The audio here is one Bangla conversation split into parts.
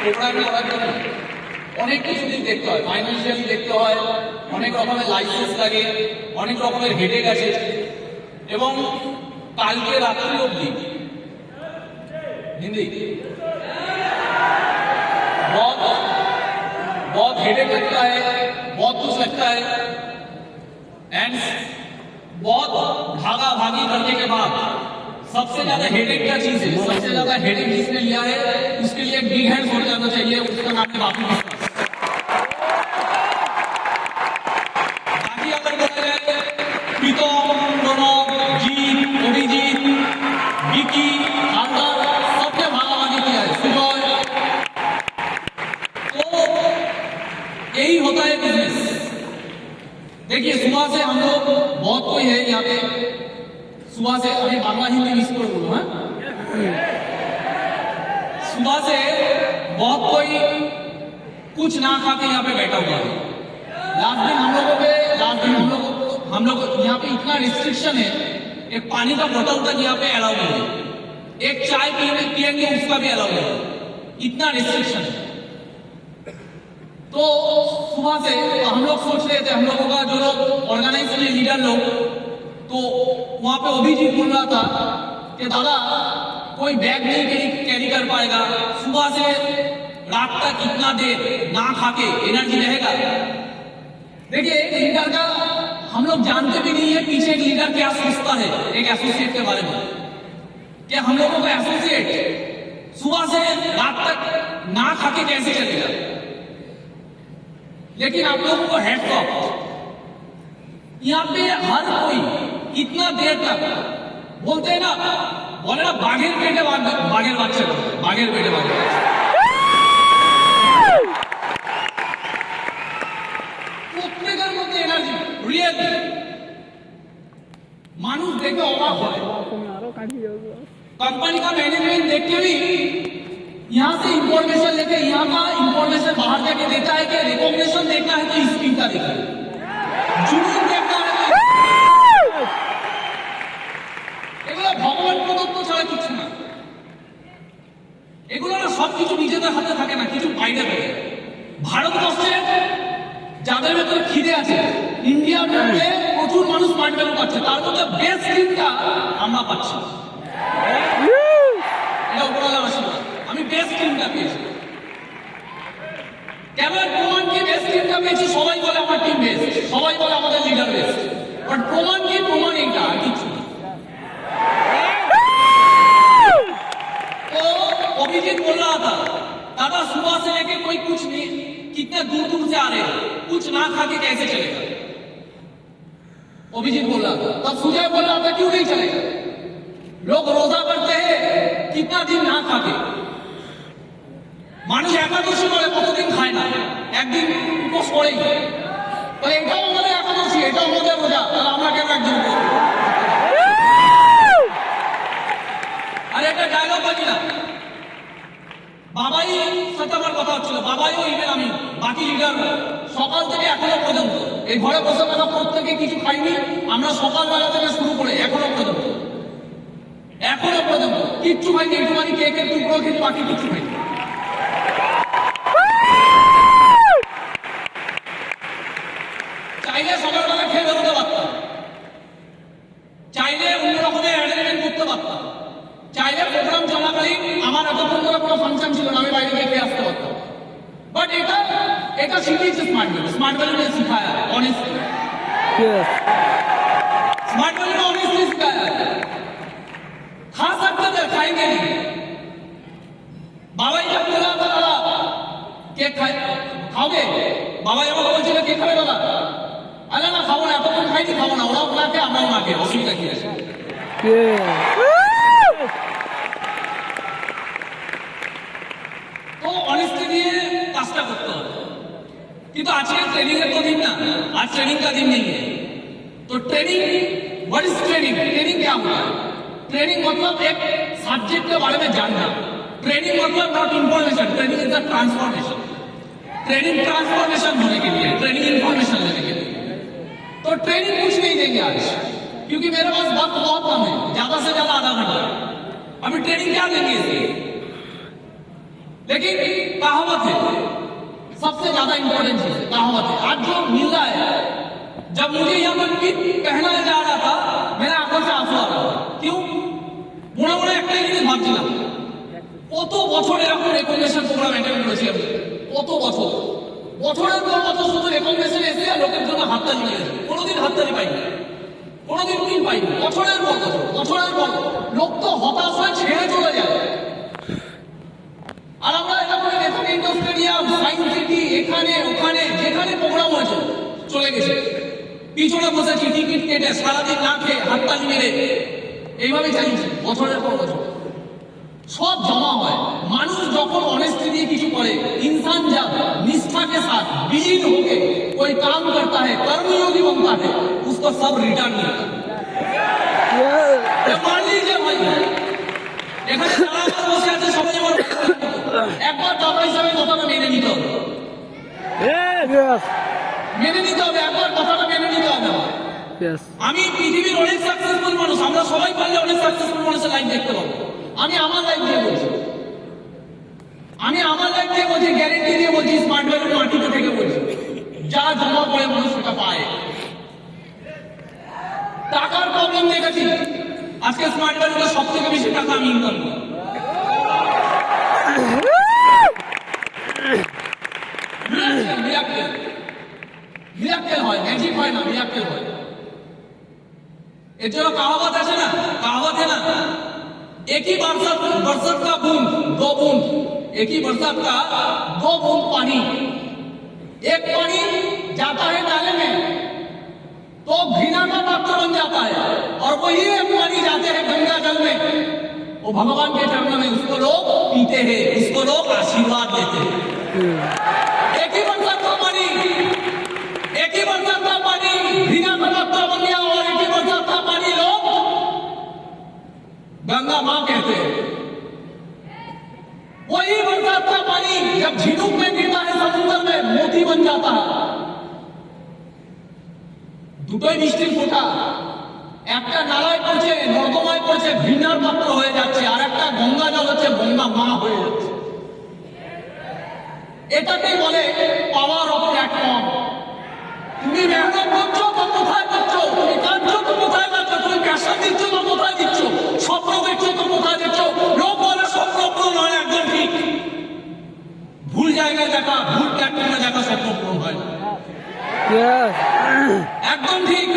প্রোগ্রাম করার জন্য অনেক কিছু দিক দেখতে হয়, ফাইন্যান্সিয়ালি দেখতে হয়, অনেক রকমের লাইসেন্স লাগে, অনেক রকমের হেডেক আছে। এবং কালকে রাত্রি অবধি হিন্দি बहुत हेडेक लगता है, बहुत कुछ लगता है एंड बहुत भागा भागी करने के बाद सबसे ज्यादा हेडेक क्या चीज है, सबसे ज्यादा हेडेक जिसने लिया है उसके लिए बिग हैंड हो जाना चाहिए, उसका नाम है बापू विश्वास। बाकी अगर बोला जाए प्रीतम, प्रणब, जीत, अभिजीत, विकी, हालदार सबने भागा भागी किया है, सुजय। तो यही होता है बिजनेस। देखिए सुबह से हम लोग बहुत कोई है यहाँ पे, सुबह से अभी बांग्ला हिंदी मिस कर बोलो, हाँ सुबह से बहुत कोई कुछ ना खा के यहाँ पे बैठा हुआ है। लास्ट दिन हम लोग यहाँ पे इतना रिस्ट्रिक्शन है, एक पानी का बोतल तक यहाँ पे अलाउ नहीं है, एक चाय पिएंगे उसका भी अलाउ नहीं है, इतना रिस्ट्रिक्शन है। तो सुबह से हम लोग सोच रहे थे, हम लोगों का जो लोग ऑर्गेनाइज लीडर लोग, तो वहां पे अभिजीत बोल रहा था कि दादा कोई बैग नहीं कैरी कर पाएगा, सुबह से रात तक इतना देर ना खा के एनर्जी रहेगा। देखिए एक लीडर का हम लोग जानते भी नहीं है पीछे एक लीडर क्या सोचता है एक एसोसिएट के बारे में, कि हम लोगों का एसोसिएट सुबह से रात तक ना खा के कैसे चलेगा। लेकिन आप लोगों को हेड्स ऑफ, यहाँ पे हर कोई इतना देर तक बोलते हैं ना, बोले ना बाघेर पेटे बाघेर बाচ্চা, बाघेर पेटे बाघेर প্রত্যেকের মধ্যে এনার্জি রিয়েল মানুষ দেখে অবাক হয়। कंपनी का मैनेजमेंट देख के भी यहाँ से इंफॉर्मेशन लेके यहाँ का इंफॉर्मेशन बाहर जाके देता है कि रिकॉग्निशन देखना है तो स्क्रीन का देखिए, जुनून देखना है এগুলো ভগবান প্রদত্ত ছাড়া কিছু না, এগুলো না সব কিছু নিজেদের হাতে থাকে না, কিছু বাইরে থাকে। ভারতবর্ষে যাদের ভেতরে খিদে আছে, ইন্ডিয়ার মধ্যে প্রচুর মানুষ স্মার্ট ভ্যালু পাচ্ছে, তার মধ্যে বেস্ট স্ক্রিনটা আমরা পাচ্ছি। এটা উপরওয়ালা আশীর্বাদ, আমি বেস্ট স্ক্রিনটা পেয়েছি। কেন প্রমাণ কি বেস্ট স্ক্রিনটা পেয়েছি? সবাই বলে আমার টিম বেস্ট, সবাই বলে আমাদের লিডার বেস্ট, বাট প্রমাণ কি? প্রমাণ এইটা আর কিছু না। अभिजीत बोल रहा था दादा सुबह से लेके कोई कुछ नहीं, कितने दूर दूर से आ रहे हैं, कुछ ना खा के कैसे चलेगा? अभिजीत बोल रहा था, तब सुजय बोल रहा था क्यों नहीं चलेगा, लोग रोजा करते हैं कितना दिन ना खा के, মানুষ একাদশী করে কতদিন খায় না, একদিন উপোস করেই, তাহলে এটাও আমাদের একাদশী, এটাও আমাদের রোজা, তাহলে আমরা কেন একদিন করবো? আর একটা ডায়লগ বলি না, বাবাই সাথে আমার কথা হচ্ছিল, বাবাইও ইভেন আমি বাকি লিডার সকাল থেকে এখনো পর্যন্ত এই ঘরে বসে থাকা প্রত্যেকে কিছু খাইনি, আমরা সকালবেলা থেকে শুরু করে এখনো পর্যন্ত কিচ্ছু খাইনি, একটুখানি কেকের টুকরো খেতে, বাকি কিছু খাইনি। চাইলে সকালবেলা খেয়ে বেরোতে পারতাম, চাইলে অন্য রকমের অ্যারেঞ্জমেন্ট করতে পারতাম, চাইলে প্রোগ্রাম চলাকালীন আমার এতক্ষণ ধরে কোনো ফাংশন ছিল না, আমি বাইরে গিয়ে খেয়ে আসতে পারতাম। বাট এটা শিখিয়েছে স্মার্ট ভ্যালু ने सिखाया ऑनेस्टली, स्मार्ट वैल्यू ने ऑनेस्टली सिखाया। खा सकते थे, खाएंगे नहीं। বাবাই যা বলা দাদা কেক খাওগে, বাবাই আমাকে বলছিল কেক খাবে দাদা, আরে না খাবো না, এতক্ষণ খাইনি, খাবো না, ওরাও না খেয়ে আমরাও না খেয়ে, অসুবিধা কি আছে? তো অনেস্টি দিয়ে কাজটা করতে হবে। কিন্তু আজকে ट्रेनिंग এর তো দিন না, आज ट्रेनिंग का दिन नहीं है। तो training, what is training? Training क्या होता है? ट्रेनिंग मतलब एक सब्जेक्ट के बारे में जानना। ट्रेनिंग मतलब not information, training is the transformation. Training transformation होने के लिए, ट्रेनिंग इंफॉर्मेशन लेने के लिए। तो ट्रेनिंग कुछ नहीं देंगे आज, क्योंकि मेरे पास वक्त बहुत कम है, ज्यादा से ज्यादा आधा घंटा। अभी ट्रेनिंग क्या देंगे इसकी? कहावत है, सबसे ज्यादा इंपॉर्टेंट चीज है कहावत है। आज जो मिल रहा है, जब मुझे यहाँ पर पहनाया जा रहा था, मेरे आंखों से आंसू आ रहा था। क्यों? মনে মনে একটাই জিনিস ভাবছিলাম, কত বছর এরকম রেকগনিশন প্রোগ্রাম অ্যাটেন্ড করেছি আমি, কত বছর, বছরের পর বছর শুধু রেকগনিশন এসে আর লোকের জন্য হাততালি নিয়ে গেছে, কোনোদিন হাততালি পাইনি, কোনোদিন উইন পাইনি। বছরের পর বছর, বছরের পর লোক তো হতাশ হয়ে ছেড়ে চলে যায়। আর আমরা এরকম এরকম ইন্ডোর স্টেডিয়াম, সায়েন্স সিটি, এখানে ওখানে যেখানে প্রোগ্রাম হয়েছে চলে গেছে, পিছনে বসেছি টিকিট কেটে সারাদিন না খেয়ে হাততালি মেরে এইভাবে চালিয়েছি বছরের পর বছর। সব জমা হয়। মানুষ যখন অনেস্টি দিয়ে কিছু করে, इंसान जब निष्ठा के साथ विलीन होके कोई काम करता है, कर्मयोगी बनता है, उसको सब रिटर्न मिलता है। मान लीजिए भाई, এখানে যারা আমার বসে আছে সবাই আমার একবার দাদা হিসাবে কথাটা মেনে নিতে হবে, মেনে নিতে হবে, একবার কথাটা মেনে নিতে হবে। আমি পৃথিবীর অনেক সাকসেসফুল মানুষ, আমরা সবাই পারলে অনেক সাকসেসফুল মানুষের লাইফ দেখতে পাবো। আমি আমার লাইফ দিয়ে বলছি, আমি আমার লাইফ দিয়ে বলছি, গ্যারেন্টি দিয়ে বলছি, স্মার্ট ভ্যালুর মাটিতে থেকে বলছি, যা জমা করে মানুষ সেটা পায়। টাকার প্রবলেম দেখেছি, আজকে স্মার্ট ভ্যালুতে সব থেকে বেশি টাকা আমি ইনকাম করি। মিরাক্কেল হয়, ম্যাজিক হয় না, মিরাক্কেল হয়। এর জন্য কাহাবত আছে না, কাহাবত है ना, एक ही बरसात का बूंद दो बूंद, एक ही बरसात का दो बूंद पानी, एक पानी जाता है नाले में तो घृणा का पात्र बन जाता है, और वही एक पानी जाते हैं गंगा जल में, वो भगवान के चरणों में, उसको लोग पीते हैं, उसको लोग आशीर्वाद देते हैं। एक ही बरसात का पानी, एक ही बरसात का पानी घृणा का पात्र बन गया, और एक ही बरसात का पानी लोग गंगा मां कहते हैं। वही बरसात का पानी जब झीनुक में गिरता है समुद्र में, मोती बन जाता है। দুটোই বৃষ্টির ফোঁটা, একটা নালায় পড়ছে, নর্দমায় পড়ছে, ঘৃণার পাত্র হয়ে যাচ্ছে, আর একটা গঙ্গা জল হচ্ছে গঙ্গা মা হয়ে যাচ্ছে। এটাকেই বলে পাওয়ার অফ প্ল্যাটফর্ম। তুমি মেহনত করছো তো কোথায় করছো, তুমি কাঁদছো তো কোথায় কাঁদছো, তুমি প্যাশন দিচ্ছ তো কোথায় দিচ্ছ, স্বপ্ন দেখছো তো কোথায় দেখছো। লোক বলে স্বপ্ন পূরণ হয়, একদম ঠিক। ভুল জায়গায় দেখা, ভুল প্ল্যাটফর্মে দেখা স্বপ্ন পূরণ হয় না, একদম ঠিক।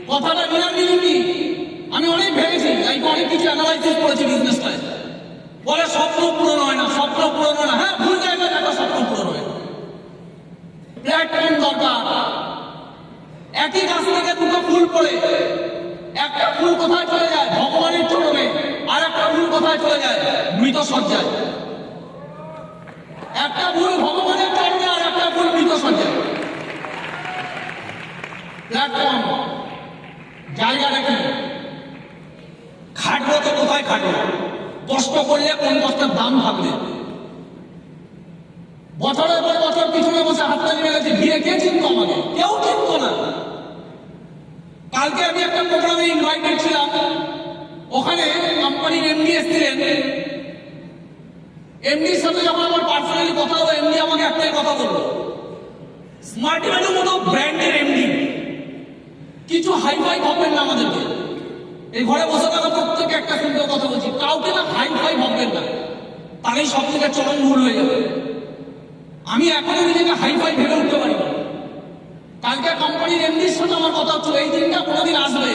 কথাটা বিরাট কি, আমি অনেক ভেবেছি, লাইফে অনেক কিছু অ্যানালাইসিস করেছি বিজনেসটায়। বলে স্বপ্ন পূরণ হয় না, স্বপ্ন পূরণ হয় না। হ্যাঁ, ভুল জায়গায় দেখা স্বপ্ন পূরণ হয়। প্ল্যাটফর্ম দরকার। একই গাছ থেকে দুটো ফুল পড়ে, একটা ফুল কোথায় চলে যায় ভগবানের চরণে, আর একটা ফুল কোথায় চলে যায় মৃত সজ্জায়। একটা ফুল ভগবানের চরণে, আর একটা ফুল মৃত সজ্জায়। প্ল্যাটফর্ম জায়গাটা কি, খাটবো তো কোথায় খাটবো, কষ্ট করলে কোন কষ্টের দাম থাকবে। বছরের পর বছর পিছনে বসে হাততালি মেরেছি, ভিড়ে কে চিনতো আমাকে? কেউ চিনতো না। কালকে আমি একটা প্রোগ্রামে ইনভাইটেড ছিলাম, ওখানে কোম্পানির এমডি এসেছিলেন। এমডির সাথে যখন আমার পার্সোনালি কথা হলো, এমডি আমাকে একটাই কথা বললো, স্মার্ট ভ্যালুর মতো ব্র্যান্ডের এমডি কিছু হাইফাই ভাববেন না আমাদেরকে। এই ঘরে বসে থাকা প্রত্যেকে একটা সুন্দর কথা বলছি, কাউকে না হাইফাই ভাববেন না, তাহলেই সব থেকে চরম ভুল হয়ে যাবে। আমি এখনো নিজেকে হাইফাই ভেবে উঠতে পারি না। কালকে কোম্পানির এমডির সাথে আমার কথা হচ্ছিল, এই দিনটা কোনোদিন আসবে,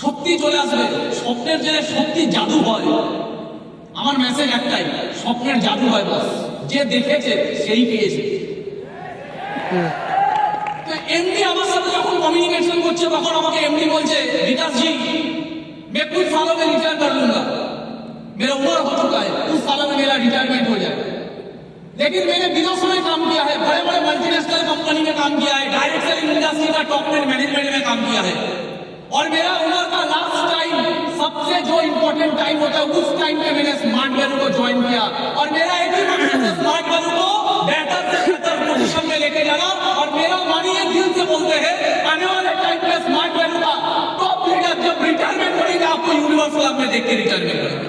সত্যি চলে আসবে। স্বপ্নের যে সত্যি জাদু হয়, আমার মেসেজ একটাই, স্বপ্নের জাদু হয় বস, যে দেখেছে সেই পেয়েছে। তো এমডি আমার সাথে যখন কমিউনিকেশন করছে, তখন আমাকে এমডি বলছে, विकास जी मैं कुछ सालों में रिटायर कर लूंगा, मेरा उम्र हो चुका है, कुछ सालों में मेरा रिटायरमेंट हो जाए, लेकिन मैंने विदेशों में काम किया है, बड़े बड़े मल्टीनेशनल कंपनी में काम किया है, डायरेक्ट सेलिंग इंडस्ट्री का टॉप मैनेजमेंट में काम किया है, और मेरा उम्र का लास्ट टाइम, सबसे जो इम्पोर्टेंट टाइम होता है, उस टाइम पे मैंने स्मार्ट वैल्यू को ज्वाइन किया, और मेरा एक ही मकसद है स्मार्ट वैल्यू को बेहतर से बेहतर पोजीशन में लेके जाना। और मेरा मानी ये दिल से बोलते हैं, आने वाले टाइम पे स्मार्ट वैल्यू का टॉप लीडर जब रिटायरमेंट करेंगे, आपको यूनिवर्सल में देख के रिटायरमेंट करेंगे।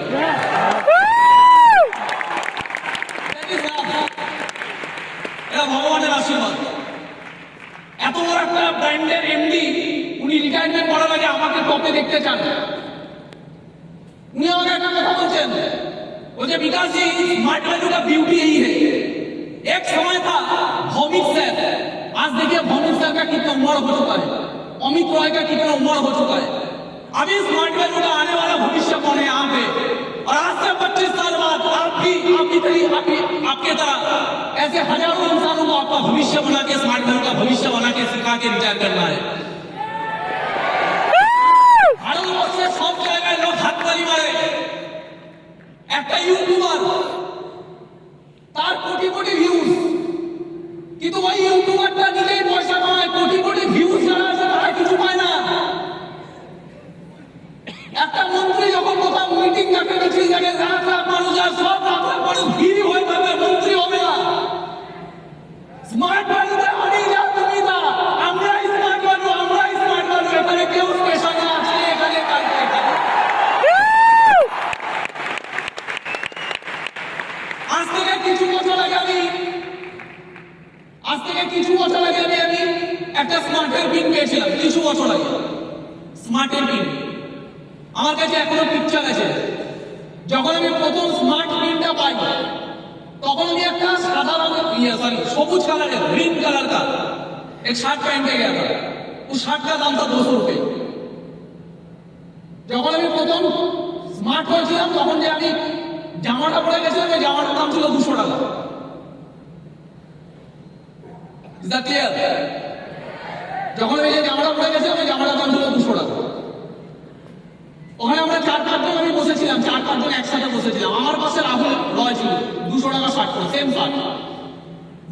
बोलছেন मुझे विकास जी स्मार्ट वैल्यू का ब्यूटी यही है। एक समय था भौमिक सर, आज देखिए भौमिक सर का कितना उम्र हो चुका है, अमित रॉय का कितना उम्र हो चुका है। अभी स्मार्ट वैल्यू का आने वाला भविष्य कौन है यहाँ पे? और आज से 25 साल बाद आपके तरह ऐसे हजारों इंसानों को आपका भविष्य बना के, स्मार्ट वैल्यू का भविष्य बना के सिखा के रिटायर करना है। ভারতবর্ষে সব জায়গায় লোক হাততালি মারে। একটা ইউটিউবার তার কোটি কোটি ভিউজ, কিন্তু ওই ইউটিউবারটা নিজেই পয়সা কামায়, কোটি কোটি ভিউজ যারা আছে তারা কিছু পায় না। একটা মন্ত্রী যখন কোথাও মিটিং ডাকে, মিছিল ডাকে, লাখ লাখ মানুষ আর সব লাখ লাখ মানুষ ভিড় হয়ে যাবে, মন্ত্রী হবে না। স্মার্ট ভ্যালুতে আমি যা তুমি তা, আমরাই স্মার্ট ভ্যালু, আমরাই স্মার্ট ভ্যালু। এখানে কেউ স্পেশাল না, আছে এখানে কালকে এখানে। আজ থেকে কিছু বছর আগে আমি একটা স্মার্টের পিন পেয়েছিলাম, কিছু বছর আগে স্মার্টের পিন। আমার কাছে এখনো পিকচার আছে। যখন আমি প্রথম স্মার্ট পিনটা পাই তখন আমি একটা সাদা রঙের সবুজ কালারের, গ্রিন কালার का एक शर्ट पहन के गया था। उस शर्ट का दाम था 200 रुपए। যখন আমি প্রথম স্মার্ট হয়েছিলাম তখন যে আমি জামাটা পরে গেছিলাম, ওই জামাটার দাম ছিল 200 টাকা। Is that clear? যখন আমি যে জামাটা পরে গেছিলাম ওই জামাটার দাম ছিল 200 টাকা। ওখানে আমরা 4-5 জন আমি বসেছিলাম, 4-5 জন একসাথে বসেছিলাম। আমার পাশে রাহুল রয় ছিল, 200 টাকা শার্ট পরে, সেম শার্ট,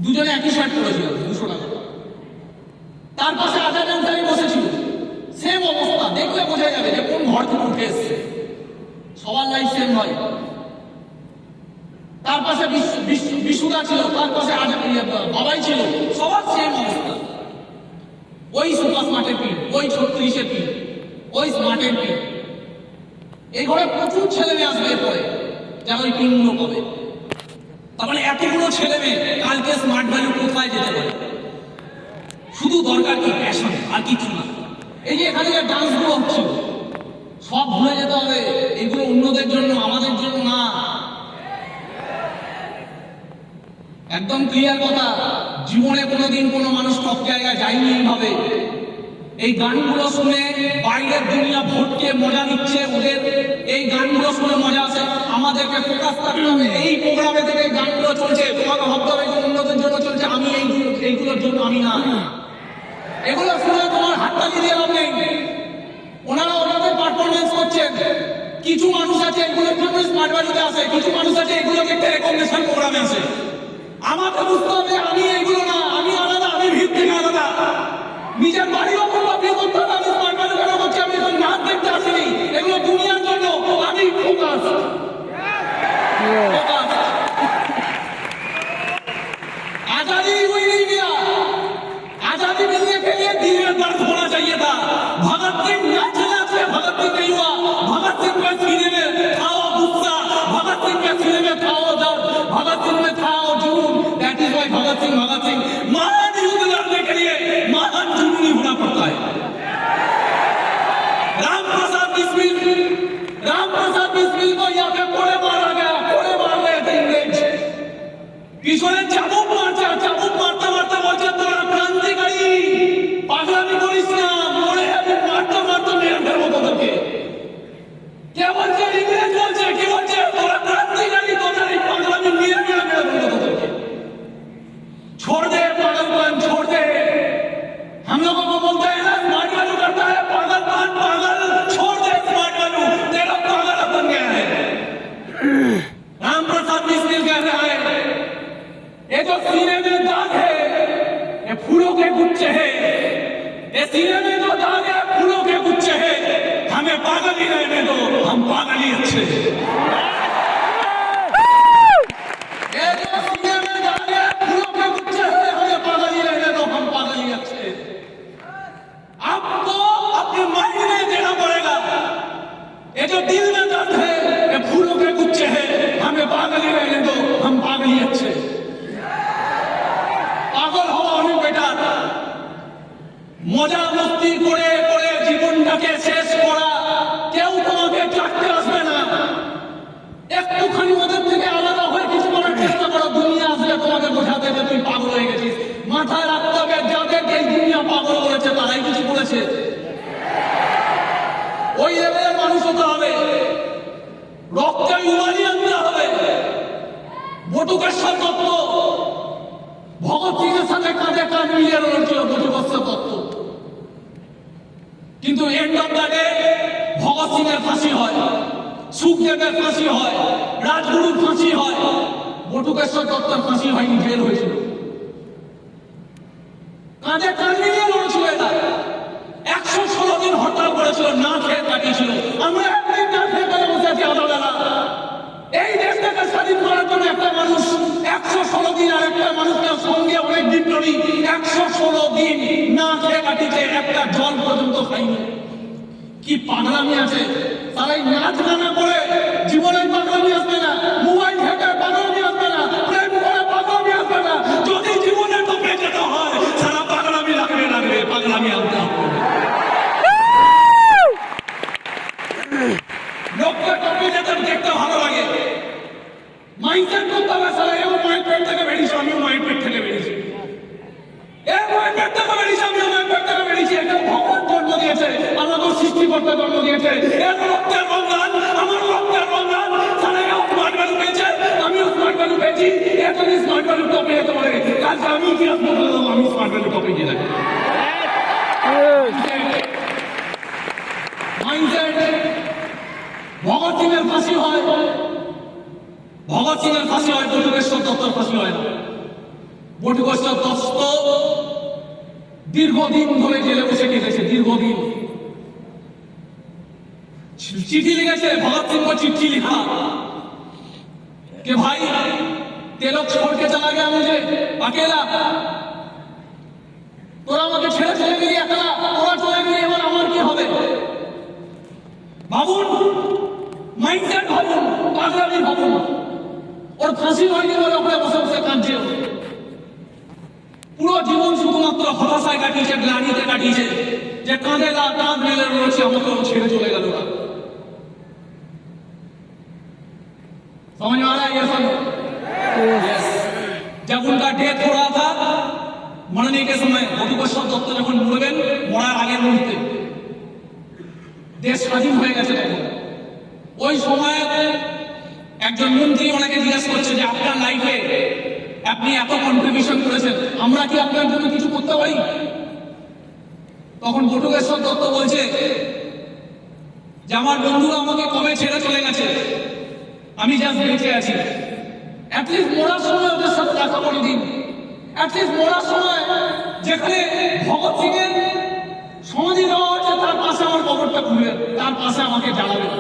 দুজনে একই শার্ট পরেছিলাম, 200 টাকা। তার পাশে আজাদ আনসারি বসেছিল, সেম অবস্থা, দেখলে বোঝা যাবে যে কোন ঘর থেকে উঠে এসছে, সবার লাইফ সেম হয়। তার পাশে বিশুদা ছিল, তার পাশে বাবাই ছিল, সবার সেম অবস্থা। ওই সুপার স্মার্টের পিন, ওই 36-এর পিন, ওই স্মার্টের পিন। এই ঘরে প্রচুর ছেলে মেয়ে আসবে এরপরে যারা ওই পিনগুলো পাবে। তার মানে এতগুলো ছেলে মেয়ে কালকে স্মার্ট ভ্যালু কোথায় যেতে পারে? শুধু দরকার কি? প্যাশন, আর কিছু না। এই যে এখানে যে ডান্সগুলো হচ্ছিল সব ভুলে যেতে হবে, এগুলো অন্যদের জন্য, আমাদের জন্য না। একদম ক্লিয়ার কথা, জীবনে কোনোদিন কোনো মানুষ টপ জায়গায় যায়নি এইভাবে। এই গানগুলো শুনে বাইরের দুনিয়া ভোটকে মজা নিচ্ছে, ওদের এই গানগুলো শুনে মজা আসে। আমাদেরকে ফোকাস থাকতে হবে, এই প্রোগ্রামে থেকে গানগুলো চলছে, তোমাকে ভাবতে হবে অন্যদের জন্য চলছে, আমি এইগুলোর জন্য আমি না। এগুলো শুনে তোমার হাততালি দিয়ে লাভ নেই। ওনারা ওনাদের পারফরমেন্স করছেন। কিছু মানুষ আছে এগুলোর জন্য স্মার্ট ভ্যালুতে আসে, কিছু মানুষ আছে এগুলো দেখতে রেকগনিশন প্রোগ্রামে আসে। আমাকে বুঝতে হবে আমি এইগুলো না, আমি আলাদা, আমি ভিড় থেকে আলাদা। নিজের বাড়িও আপনি করতে হবে, আমি স্মার্ট ভ্যালু কেন করছি? আমি এখন নাচ দেখতে আসিনি, এগুলো দুনিয়ার জন্য। আমি ফোকাস। आजादी हुई नहीं मिला, आजादी मिलने के लिए दिल में दर्द होना चाहिए था। भगत सिंह न चला से भगत सिंह नहीं हुआ। भगत सिंह के सीने में था वो गुस्सा, भगत सिंह के सीने में था वो दर्द, भगत सिंह में था वो जुनून। That is why Bhagat Singh महान युद्ध लड़ने के लिए महान जुनूनी होना पड़ता है। राम प्रसाद बिस्मिल को यहाँ पे कोड़े मारा गया, कोड़े मार गए थे इंग्रेज। পিছনে চাবুক মারতে মারতে বলছে তোরা ক্রান্তিকারী, পাগলামি করিস না, মরে যাবি, মারতে মেরে ফেলবো তোদেরকে। কে বলছে? ইংরেজ বলছে। কি বলছে? তোরা ক্রান্তিকারী, তোদের এই পাগলামি মেরে ফেলবো তোদেরকে। छोड़ दे पागलपन, छोड़ दे। हम लोगों को बोलते हैं ना स्मार्ट वैल्यू करता है, पागलपन, पागल, छोड़ दे स्मार्ट वैल्यू, तेरा पागल बन गया है। राम प्रसाद बिस्मिल कह रहा है ये जो सीने में दाग है ये फूलों के गुच्छे है, ये सीने में जो दाग है फूलों के गुच्छे है। हमें पागल ही रहने दो, हम पागल ही अच्छे हैं। ये जो सीने में दाग है फूलों के गुच्छे है, हमें पागल ही रहने दो, हम पागल ही अच्छे हैं। आपको अपने माइंड में देना पड़ेगा ये जो दिल में दर्द है ये फूलों के गुच्छे है, हमें पागल ही रहने दो, हम पागल ही अच्छे हैं। পাগল হওয়া অনেক বেটার। মজা মস্তি করে করে জীবনটাকে শেষ করা কেউ তোমাকে চাকতে আসবে না। অক্ষয় উমানি আনতে হবে। বটুকেশ্বর দত্ত ভগৎ সিং এর সাথে কাঁধে কাঁধ মিলিয়ে লড়ছিল বটুকেশ্বর দত্ত, কিন্তু end of the day Bhagat Singh এর ফাঁসি হয়, সুখদেবের ফাঁসি হয়, রাজগুরুর ফাঁসি হয়, বটুকেশ্বর দত্তের ফাঁসি হয়নি, জেল হয়েছিল। কাঁধে কাঁধ মিলিয়ে লড়ছিল এরা। 116 দিন হরতাল করেছিল, না খেয়ে কাটিয়েছিল। আমরা একদিন না খেয়ে পেলে বসে আছি আদালতেরা। এই দেশটাকে স্বাধীন করার জন্য একটা মানুষ 116 দিন, আর একটা মানুষের সঙ্গে অনেক বিপ্লবী 116 দিন না খেয়ে কাটিয়েছে, একটা জল পর্যন্ত খাইনি। কি পাগলামি আছে! তারা নাচ গানা করে জীবনের পাগলামি আসবে না, মোবাইল ঘেটে পাগলামি আসবে না, প্রেম করে পাগলামি আসবে না। যদি জীবনে টপে যেতে হয় সারা পাগলামি লাগবে, পাগলামি আনতে হবে। লোককে টপে যেতে দেখতে ভালো লাগে, মাইন্ডসেট করতে হবে। সারা এও মাইন্ড পেট থেকে বেরিয়েছে, আমিও মাইন্ড পেট থেকে বেরিয়েছি, এ মাইন্ড পেট থেকে বেরিয়েছে, আমিও মাইন্ড পেট থেকে বেরিয়েছি। এটা ভগবান জন্ম দিয়েছে, আমাদের সৃষ্টিকর্তা জন্ম দিয়েছে। এর রক্তের রঙান, আমার রক্তের রঙান। সারা এও স্মার্ট ভ্যালু পেয়েছে, আমিও স্মার্ট ভ্যালু পেয়েছি। এ যদি স্মার্ট ভ্যালু টপে যেতে পারে, কালকে আমি ইতিহাস বলে দেবো আমি স্মার্ট ভ্যালু টপে গিয়ে থাকি। মাইন্ডসেট। ভগৎ সিং এর ফাঁসি হয়, ভগৎ সিং এর ফাঁসি হয়, বটুকেশ্বর দত্তর ফাঁসি হয় না। বটুকেশ্বর দত্ত দীর্ঘদিন ধরে জেলে বসে কেটেছে, দীর্ঘদিন। চিঠি লিখেছে, ভগৎ সিং को चिट्ठी लिखा कि भाई ते लोग छोड़ के चला गया मुझे अकेला, তোরা আমাকে ছেড়ে চলে গেলি একলা, তোরা চলে গেলি, এবার আমার কি হবে? ভাবুন, মাইন্ডসেট ভাবুন, পাগলামি ভাবুন। ওর ফাঁসি হয়নি বলে ওপরে বসে বসে কাঁদছে। পুরো জীবন শুধুমাত্র হতাশায় কাটিয়েছে, গ্লানিতে কাটিয়েছে, যে কাঁধে কাঁধ মেলে রয়েছে, আমাকে ছেড়ে চলে গেল। समझ में आ रहा है ये सब? यस। जब उनका डेथ हो रहा था, मरने के समय বটুকেশ্বর দত্ত যখন মরবেন, মরার আগের মুহূর্তে দেশ স্বাধীন হয়ে গেছে। তখন ওই সময় একজন মন্ত্রী ওনাকে জিজ্ঞেস করছে যে আপনার লাইফে আপনি এত কন্ট্রিবিউশন করেছেন, আমরা কি আপনার জন্য কিছু করতে পারি? তখন বটুকেশ্বর দত্ত বলছে যে আমার বন্ধুরা আমাকে কবে ছেড়ে চলে গেছে, আমি জাস্ট বেঁচে আছি। অ্যাটলিস্ট মরার সময় ওদের সাথে দেখা করে দিন। অ্যাটলিস্ট মরার সময় যেখানে ভগৎ সিং এর সমাধি দেওয়া হয়েছে তার পাশে আমার কবরটা খুলবেন, তার পাশে আমাকে জ্বালাবেন।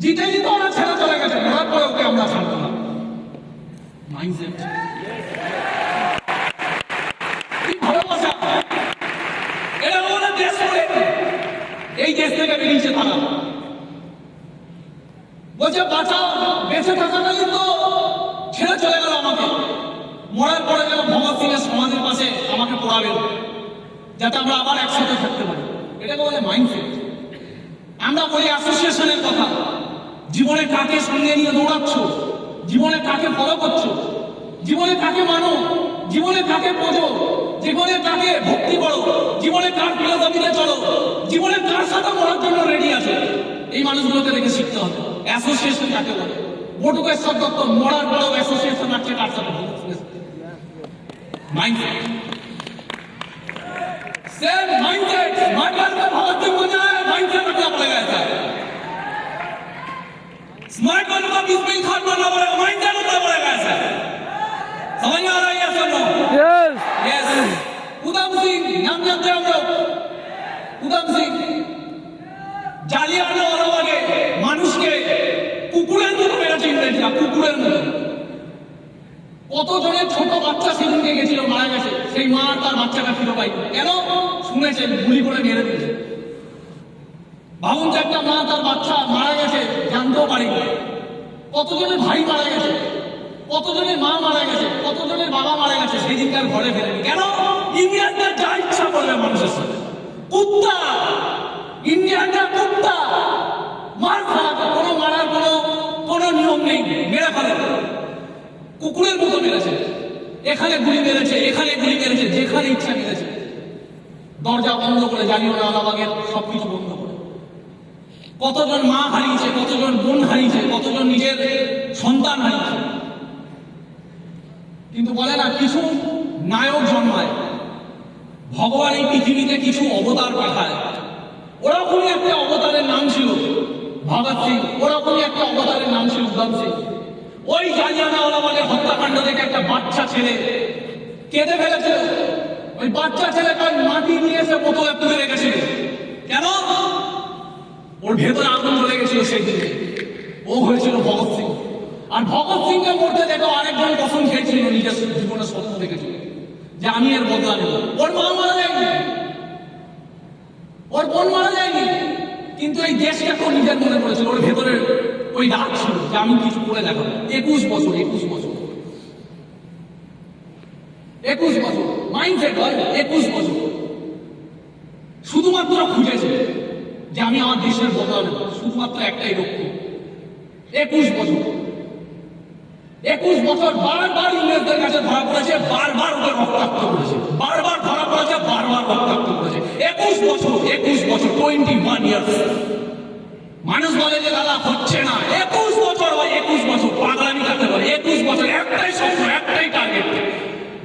জিতে জিতে ওরা ছেড়ে চলে গেছে, মরার পরে ওকে আমরা ছাড়বো না। মাইন্ডসেট, কি ভালোবাসা! এরা ওরা দেশ করে এই দেশ থেকে বেরিয়েছে তারা। বলছে বাঁচাও, বেঁচে থাকাকালীন তো ছেড়ে চলে গেল আমাকে, মরার পরে যেন ভগৎ সিং এর সমাধির পাশে আমাকে পড়াবেন, যাতে আমরা আবার একসাথে থাকতে পারি। এটাকে বলে মাইন্ডসেট। আমরা বলি অ্যাসোসিয়েশনের কথা। জীবনে কাকে সঙ্গে নিয়ে দৌড়াচ্ছ, জীবনে কাকে ফলো করছো, জীবনে কাকে মানো, জীবনে কাকে বোঝো, জীবনে কাকে ভক্তি করো, জীবনে কার ফিলোসফিতে চলো, জীবনে কার সাথে মরার জন্য রেডি আছে, এই মানুষগুলোকে দেখে শিখতে হবে। অ্যাসোসিয়েশন কাকে বলে? বটুকেশ্বর দত্ত মরার পরেও অ্যাসোসিয়েশন আছে কার সাথে? Mindset, same mindset. स्मार्ट का भगत सिंह को जो है माइंडसेट रखना पड़ेगा ऐसा। स्मार्ट वालों का बिस्मिल खान बनना पड़ेगा, माइंडसेट रखना पड़ेगा ऐसा। समझ में आ रहा है ये सब? Yes yes. उधम सिंह नाम जानते हैं हम लोग? उधम सिंह জালিয়ানওয়ালা ওয়ালাবাগে মানুষকে কুকুরের মতো মেরেছে ইংরেজরা, কুকুরের মতো। কতজনের ছোট বাচ্চা সেদিনকে গেছিল, মারা গেছে, সেই মা তার বাচ্চাটা ফিরে পাই কেন? শুনেছেন গুলি করে মেরে দিয়েছে। ভাবুন যে একটা মা তার বাচ্চা মারা গেছে, জানতেও পারিনি। কতজনের ভাই মারা গেছে, কতজনের মা মারা গেছে, কতজনের বাবা মারা গেছে, সেই দিনকার ঘরে ফেরেনি কেন? ইংরেজদের যা ইচ্ছা করবে মানুষের সাথে। কুত্তা, ইন্ডিয়ানরা কুত্তা, মার খাওয়াতে কোনো মারার কোনো নিয়ম নেই, মেরে ফেলে। কুকুরের মতো মেরেছে, এখানে গুলি মেরেছে, এখানে গুলি মেরেছে, যেখানে ইচ্ছা মেরেছে। দরজা বন্ধ করে, জালিয়ানওয়ালাবাগের সবকিছু বন্ধ করে। কতজন মা হারিয়েছে, কতজন বোন হারিয়েছে, কতজন নিজের সন্তান হারিয়েছে। কিন্তু বলে না, কিছু নায়ক জন্মায়, ভগবান এই পৃথিবীতে কিছু অবতার পাঠায়। ওরকমই একটা অবতারের নাম ছিল ভগৎ সিং, ওরকমই একটা অবতারের নাম ছিল উধম সিং। ওই জালিয়ানওয়ালাবাগের হত্যাকাণ্ড থেকে একটা বাচ্চা ছেলে কেঁদে ফেলেছিল। ওই বাচ্চা ছেলেটার মাটি নিয়ে এসে বোতলে তুলে রেখেছিল। কেন? ওর ভেতরে আগুন জ্বলে গেছিল সেই দিকে। ও হয়েছিল ভগৎ সিং। আর ভগৎ সিংকে মরতে দেখো আরেকজন কসম খেয়েছিল, নিজের জীবনের স্বপ্ন দেখেছিল যে আমি এর বদলা নেব। ওর মা মারা যায়নি, ওর বোন মারা যায়নি, কিন্তু এই দেশটাকে নিজের মনে করেছিল। ওর ভেতরে ওই দাগ ছিল যে আমি কিছু করে দেখাবো। 21 বছর 21 বছর 21 বছর মাইন্ডসেট হয়। 21 বছর শুধুমাত্র খুঁজেছে যে আমি আমার দেশের বদলা নেব, শুধুমাত্র একটাই লক্ষ্য। 21 বছর 21 বছর বারবার ইংরেজদের কাছে ধরা পড়েছে, বারবার ওকে রক্তাক্ত করেছে, বারবার ধরা পড়েছে, বারবার রক্তাক্ত করেছে। 21 বছর 21 ইয়ার্স। মানুষ বলে যে দাদা হচ্ছে না, 21 বছর হয়, 21 বছর পাগলামি কাকে বলে? 21 বছর একটাই স্বপ্ন, একটাই টার্গেট,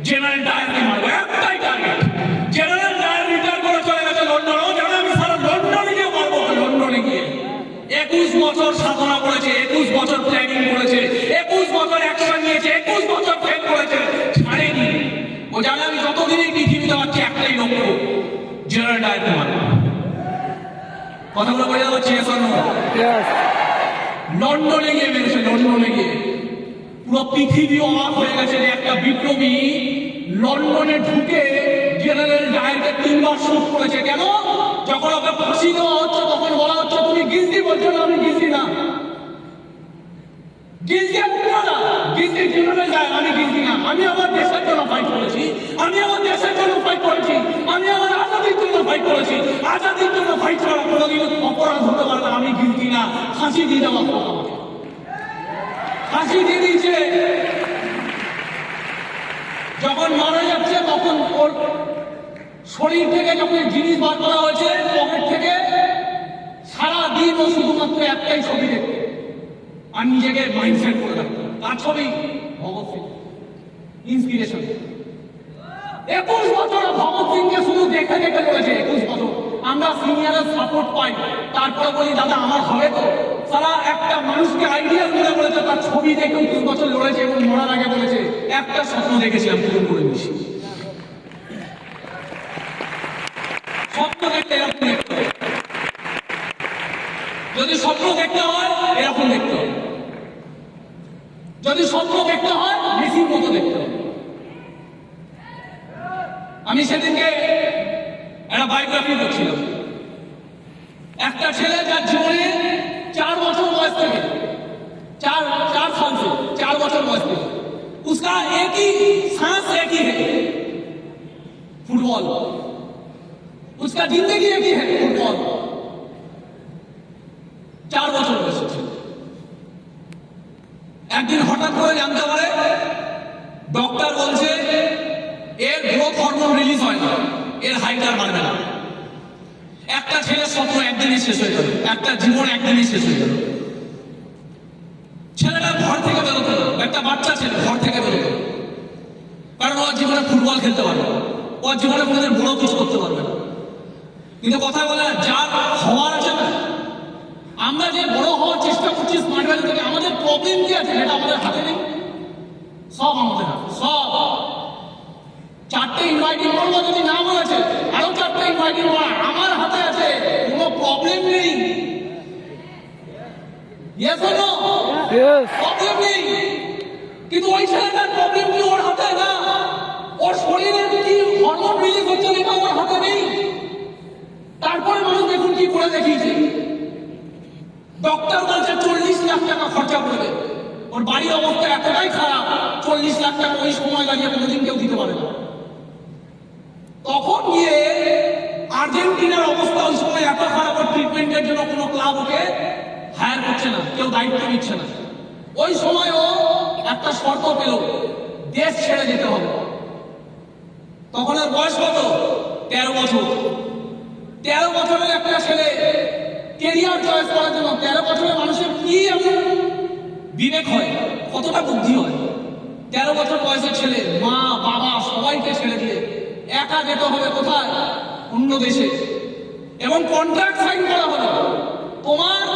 জেনারেল ডায়ারকে মারবো, একটাই টার্গেট। জেনারেল ডায়ার রিটায়ার করে চলে গেছে লন্ডন। ও জানে আমি সারা লন্ডনে গিয়ে মারবো, লন্ডনে গিয়ে। 21 বছর সাধনা করেছে, 21 বছর প্ল্যানিং করেছে, 21 বছর অ্যাকশন নিয়েছে, 21 বছর ফেল করেছে, ছাড়েনি। ও জানে আমি যতদিন এই পৃথিবীতে পাচ্ছি একটাই লক্ষ্য, জেনারেল ডায়ারকে মারবো। কথাগুলো বোঝা যাচ্ছে? লন্ডনে গিয়ে মেরেছে, লন্ডনে গিয়ে। পুরো পৃথিবী অবাক হয়ে গেছে যে একটা বিপ্লবী লন্ডনে ঢুকে জেনারেল ডায়ারকে 3 বার শুট করেছে। কেন? যখন ওকে ফাঁসি দেওয়া হচ্ছে তখন বলা হচ্ছে তুমি গিলতি বলছো না। আমি গিলতি না, গিলতি আপনারা, গিলতি জেনারেল ডায়ার, আমি গিলতি না। আমি আমার দেশের জন্য ফাইট করেছি, আমি আমার দেশের জন্য ফাইট করেছি, আমি আমার আজাদির জন্য ফাইট করেছি। আজাদির জন্য ফাইট করা কোনোদিন অপরাধ হতে পারে না। আমি গিলতি না। ফাঁসি দিয়ে দেওয়া হোক আমাকে, ফাঁসি দিয়ে দিয়েছে। যখন মারা যাচ্ছে তখন ওর শরীর থেকে যখন জিনিস বার করা হয়েছে পকেট থেকে, সারাদিন ও শুধুমাত্র একটাই ছবি দেখতো আর নিজেকে মাইন্ডসেট করে রাখতো। তার ছবি ভগৎ সিং, ইন্সপিরেশন। 21 বছর ভগৎ সিংকে শুধু দেখে দেখে রয়েছে। 21 বছর আমরা সিনিয়রের সাপোর্ট পাই, তারপরে বলি দাদা আমার হবে তো। সারা একটা মানুষকে আইডিয়াল মনে করেছে, তার ছবি দেখে 21 বছর লড়েছে এবং মরার আগে বলেছে একটা স্বপ্ন দেখেছিলাম, পূরণ করে দিয়েছি। স্বপ্ন দেখতে এরকম দেখতে হয়, যদি স্বপ্ন দেখতে হয় এরকম দেখতে হয়, যদি স্বপ্ন দেখতে হয় মেসির মতো দেখতে হয়। আমি সেদিনকে একটা বায়োগ্রাফি করছিলাম, একটা ছেলে যার জীবনে 4 বছর বয়স থেকে 4 साल से 4 বছর বয়স থেকে उसका एक ही सांस एक ही है, फुटबॉल। उसका जिंदगी एक ही है, फुटबॉल। 4 বছর বয়স ছিল। একদিন হঠাৎ করে জানতে পারে ডক্টর বলছে এর গ্রোথ হরমোন রিলিজ হয় না, এর হাইট আর বাড়বে না। একটা ছেলের স্বপ্ন একদিনই শেষ হয়ে গেল, একটা জীবন একদিনই শেষ হয়ে গেল। ছেলেটা ঘর থেকে বেরোতো না, একটা বাচ্চা ছেলে ঘর থেকে বেরোতো, কারণ ওর জীবনে ফুটবল খেলতে পারবে না, ওর জীবনে কোনোদিন বড় কিছু করতে পারবে না। কিন্তু কথা বলে যার হওয়ার আছে না, আমরা যে বড় হওয়ার চেষ্টা করছি স্মার্ট ভ্যালি থেকে, আমাদের প্রবলেম কি আছে সেটা আমাদের হাতে নেই, সব আমাদের হাতে, সব। 4টে ইনভাইটিং করবো, যদি না বলেছে আরো 4টে ইনভাইটিং করা আমার হাতে আছে, কোনো প্রবলেম নেই। Yes or no? প্রবলেম নেই। কিন্তু ওই ছেলেটার প্রবলেম কি ওর হাতে না, ওর শরীরে কি হরমোন রিলিজ হচ্ছে না ওর হাতে নেই। তারপরে মানুষ দেখুন কি করে দেখিয়েছে, ডক্টর বলছে 40 লাখ টাকা খরচা করবে। ওর বাড়ির অবস্থা এতটাই খারাপ, 40 লাখ টাকা ওই সময় দাঁড়িয়ে কোনোদিন কেউ দিতে পারে না। তখন গিয়ে আর্জেন্টিনার অবস্থা ওই সময় এত খারাপ, ওর ট্রিটমেন্টের জন্য কোনো ক্লাব ওকে হায়ার করছে না, কেউ দায়িত্ব নিচ্ছে না। ওই সময়ও একটা শর্ত পেল, দেশ ছেড়ে যেতে হবে। তখন এর বয়স কত? 13 বছর। 13 বছরের একটা ছেলে কেরিয়ার চয়েস করার জন্য 13 বছরের মানুষের কি এমন বিবেক হয়, কতটা বুদ্ধি হয়? 13 বছর বয়সের ছেলে মা বাবা সবাইকে ছেড়ে দিয়ে একা যেতে হবে কোথায়? অন্য দেশে, এবং কন্ট্রাক্ট সাইন করা হলো তোমার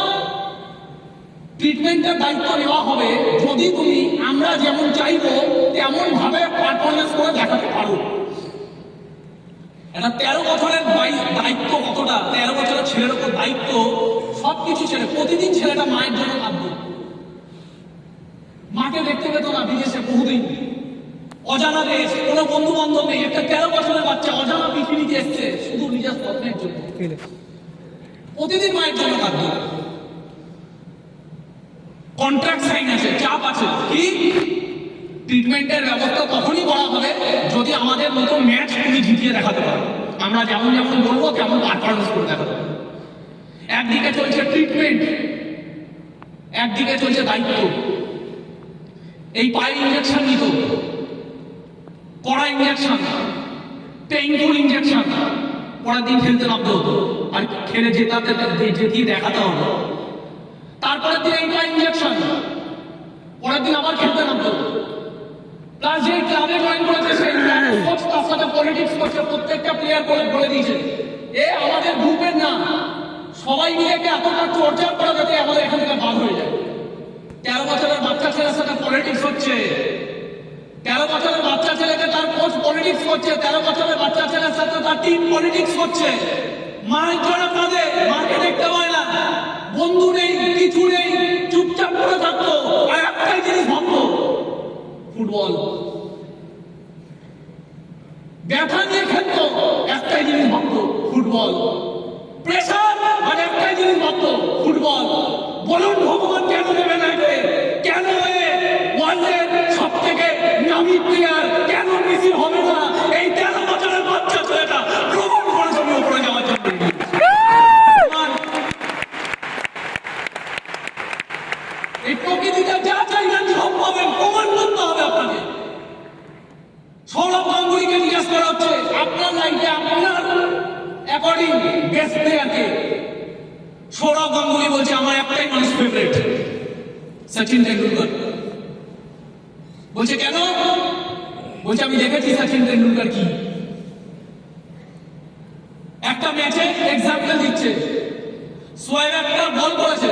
ট্রিটমেন্টের দায়িত্ব নেওয়া হবে যদি তুমি আমরা যেমন চাইবো তেমন ভাবে পারফরমেন্স করে দেখাতে পারো। এটা 13 বছরের দায়িত্ব কতটা, 13 বছরের ছেলের উপর দায়িত্ব, সবকিছু ছেড়ে প্রতিদিন ছেলেটা মায়ের জন্য কাঁদত, মাকে দেখতে পেত না বিদেশে বহুদিন, অজানা দেশ, কোনো বন্ধু বান্ধব নেই, একটা 13 বছরের বাচ্চা অজানা পৃথিবীতে এসছে শুধু নিজের স্বপ্নের জন্য, প্রতিদিন মায়ের জন্য কাঁদত। কন্ট্রাক্ট সাইন আছে, চাপ আছে, কি ট্রিটমেন্টের ব্যবস্থা তখনই করা হবে যদি আমাদের মতো ম্যাচ তুমি জিতিয়ে দেখাতে পারো, আমরা যেমন যেমন বলবো তেমন পারফরমেন্স করে দেখাতে পারো। একদিকে চলছে ট্রিটমেন্ট, একদিকে চলছে দায়িত্ব। এই পায়ে ইঞ্জেকশন নিত, কড়া ইঞ্জেকশন, পেইনফুল ইঞ্জেকশন, পরের দিন খেলতে নামতে হতো, আর খেলে যেতিয়ে দেখাতে হবে। তারপরের দিন এইটা ইঞ্জেকশন, পরের দিন আবার খেলতে নামতো। প্লাস যে ক্লাবে জয়েন করেছে সেই কোচ তার সাথে পলিটিক্স করছে, প্রত্যেকটা প্লেয়ার বলে দিয়েছে এ আমাদের গ্রুপের না, সবাই মিলে এতটা টর্চার করা যাতে আমাদের এখান থেকে বাদ হয়ে যায়। 13 বছরের বাচ্চা ছেলের সাথে পলিটিক্স হচ্ছে, 13 বছরের বাচ্চা ছেলেকে তার কোচ পলিটিক্স করছে, 13 বছরের বাচ্চা ছেলের সাথে তার টিম পলিটিক্স করছে। মায়ের জন্য কাঁদে, মাকে দেখতে পায় না, বন্ধু নেই, কিছু নেই, চুপচাপ করে থাকতো, আর একটাই জিনিস ভাবতো ফুটবল। ব্যথা নিয়ে খেলতো, একটাই জিনিস ভাবতো ফুটবল। প্রেশার, মানে একটাই জিনিস ভাবতো ফুটবল। বলুন ভগবান কেন দেবে না একে? কেন ওয়ার্ল্ডের সব থেকে নামি প্লেয়ার কেন মেসি হবে না? এই 13 বছরের বাচ্চা ছেলেটা প্রমাণ করেছে উপরে যাওয়ার জন্য। এই প্রকৃতিটা যা চাইবেন সব পাবেন, প্রমাণ করতে হবে আপনাকে। সৌরভ গাঙ্গুলিকে জিজ্ঞেস করা হচ্ছে আপনার লাইফে আপনার অ্যাকর্ডিং বেস্ট প্লেয়ারকে, সৌরভ গাঙ্গুলি বলছে আমার একটাই মানুষ ফেভারিট, সচিন তেন্ডুলকর। বলছে কেন? বলছে আমি দেখেছি সচিন তেন্ডুলকর কি। একটা ম্যাচে এক্সাম্পল দিচ্ছে, সোয়েব একটা বল করেছে,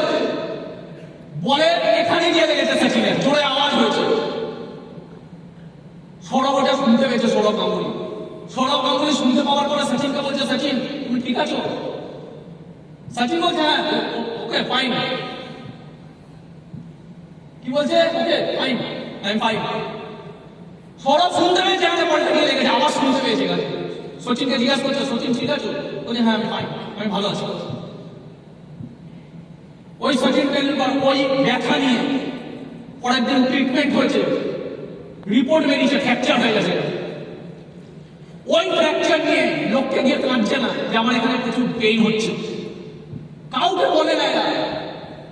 বলে এখানে গিয়ে লেগেছে সচিনের, জোরে আওয়াজ হয়েছে, সৌরভ ওটা শুনতে পেয়েছে। সৌরভ গাঙ্গুলি শুনতে পাওয়ার পরে সচিনকে বলছে সচিন তুমি ঠিক আছো? সচিন বলছে হ্যাঁ ওকে ফাইন। কি বলছে? Okay fine, I am fine. Sourav শুনতে পেয়েছে এখানে বলটা গিয়ে লেগেছে, আওয়াজ শুনতে পেয়েছে এখানে। সচিনকে জিজ্ঞাসা করছে সচিন ঠিক আছো? বলছে হ্যাঁ আমি ফাইন, আমি ভালো আছি। ওই সচিন তেন্ডুলকর ওই ব্যথা নিয়ে পরের দিন ট্রিটমেন্ট হয়েছে, রিপোর্ট বেরিয়েছে ফ্র্যাকচার হয়ে গেছে। ওই ফ্র্যাকচার নিয়ে লোককে দিয়ে কাঁদছে না যে আমার এখানে কিছু পেইন হচ্ছে, কাউকে বলে না। এরা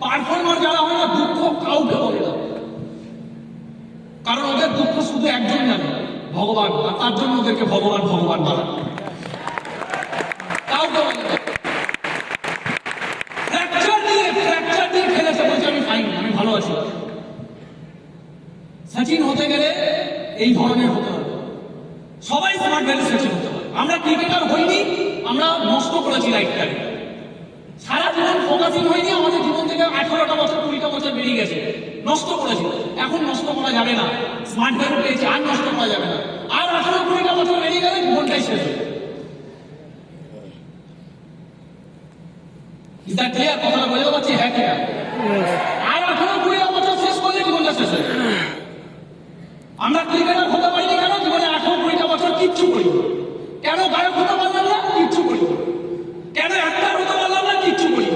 পারফর্মার যারা হয় না দুঃখ কাউকে বলে না, কারণ ওদের দুঃখ শুধু একজন জানে, ভগবান, আর তার জন্য ওদেরকে ভগবান ভগবান বলে, কাউকে বলে না। ফ্র্যাকচার নিয়ে খেলেছে, বলছে আমি ফাইন, আমি ভালো আছি। সচিন হতে গেলে এই ধরনের হতে হবে, সবাই স্মার্ট ভ্যালু সচিন হতে হবে। আমরা ক্রিকেটার হইনি, আমরা নষ্ট করেছি লাইফটাকে, সারা জীবন ফোকাসিং হয়নি, আমাদের জীবন থেকে 18টা বছর 20টা বছর বেরিয়ে গেছে, নষ্ট করেছি। এখন নষ্ট করা যাবে না, স্মার্ট ভ্যালু পেয়েছি, আর নষ্ট করা যাবে না। আর 18-20টা বছর বেরিয়ে গেলে জীবনটাই শেষ হবে। Is that clear? কথাটা বলতে পারছি? হ্যাঁ ক্লিয়ার। আর 18-20টা বছর শেষ করলে জীবনটা শেষ হয়ে যাবে। আমরা ক্রিকেটার হতে পারিনি কেন? জীবনে 18-20টা বছর কিচ্ছু করি। কেন গায়ক হতে পারলাম না? কিচ্ছু করি। কেন অ্যাক্টর হতে পারলাম না? কিচ্ছু করি।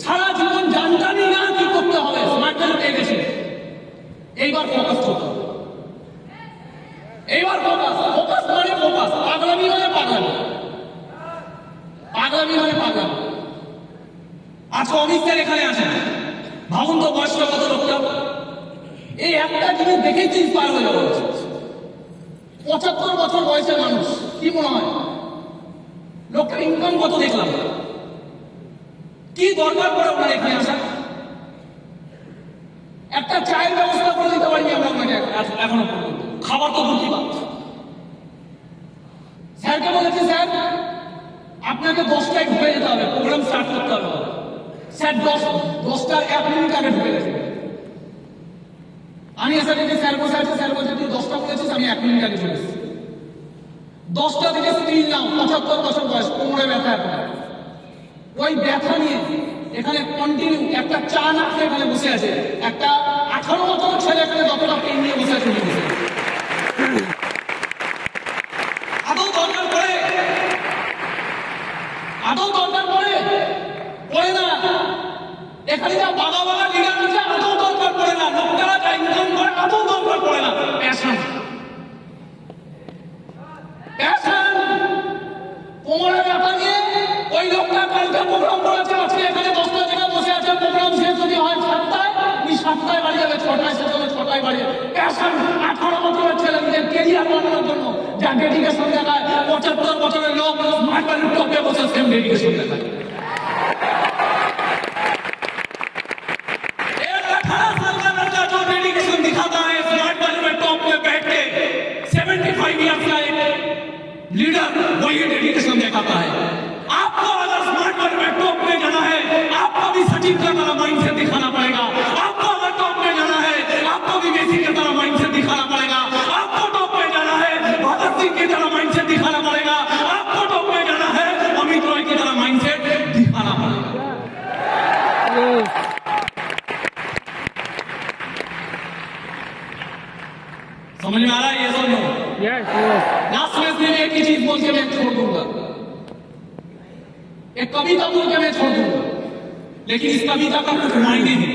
সারা জীবন জানতামই না কি করতে হবে, স্মার্ট ভ্যালু পেয়ে গেছি। এইবার ফোকাস করতে হবে, এইবার ফোকাস মানে ফোকাস, পাগলামি মানে পাগলামি, পাগলামি মানে পাগলামি। আজকে অমিত স্যার এখানে আসেন, ভাবুন তো বয়সটা কত লোকটা, এই একটা জিনিস দেখেই তো ইন্সপায়ার হয়ে যাওয়া উচিত। 75 বছর বয়সের মানুষ, কি মনে হয় লোকটার ইনকাম কত দেখলাম? কি দরকার পড়ে ওনার এখানে আসা? একটা চায়ের ব্যবস্থা করে দিতে পারিনি আমরা ওনাকে এখনো পর্যন্ত, খাবার তো দূর বাদ। স্যারকে বলেছি, স্যার আপনাকে 10টায় ঢুকে যেতে হবে, প্রোগ্রাম স্টার্ট করতে হবে। স্যার 10টার 1 মিনিট আগে ঢুকে গেছে। আমি এসে দেখি স্যার বসে আছে, স্যার বলছে তুই 10টা বলেছিস, আমি 1 মিনিট আগে চলে এসেছি। 10টা থেকে স্টিল নাও, 75 বছর বয়স, কোমরে ব্যথা। এখন ওই ব্যথা নিয়ে এখানে কন্টিনিউ একটা চা না খেয়ে এখানে বসে আছে। একটা 18 বছরের ছেলে এখানে যতটা পেন নিয়ে বসে আছে উনি বসে। আদৌ দরকার পড়ে? আদৌ দরকার পড়ে? পড়ে না। এখানে যা বাবা বাবা লিডার আছে আদৌ দরকার পড়ে না। লোকটা যা ইনকাম করে আদৌ দরকার পড়ে না। Passion, passion. কোমরে ব্যথা নিয়ে ওই লোকটা কালকে প্রোগ্রাম করেছে, আজকে এখানে 10টা থেকে বসে আছে। প্রোগ্রাম শেষ যদি হয় 7টায়, উনি 7টায় বাড়ি যাবে, 6টায় শেষ হবে, 6টায় বাড়ি যাবে। প্যাশন, 18 বছরের ছেলে নিজের কেরিয়ার বানানোর জন্য যা ডেডিকেশন দেখায়, 75 বছরের লোক স্মার্ট ভ্যালুর টপে বসে সেম ডেডিকেশন দেখায়। 18 साल का लड़का जो डेडिकेशन दिखाता है स्मार्ट वैल्यू में टॉप पे बैठ के 75 ईयर्स का एक लीडर वही डेडिकेशन दिखाता है। आपको अगर स्मार्ट वैल्यू में टॉप पे जाना है, आपको भी सचिन का तरह माइंडसेट दिखाना पड़ेगा। आपको अगर टॉप पे जाना है, आपको भी मेसी की तरह माइंडसेट दिखाना पड़ेगा। आपको टॉप पे जाना है, भगत सिंह की तरह माइंडसेट दिखाना पड़ेगा। आपको टॉप पे जाना है, अमित रॉय की तरह माइंडसेट दिखाना पड़ेगा। समझ में आ रहा है ये सब? लास्ट में सिर्फ एक ही चीज बोल के मैं छोड़ दूंगा, एक कविता बोल के मैं छोड़ दूंगा, लेकिन इस कविता का कुछ मायने है।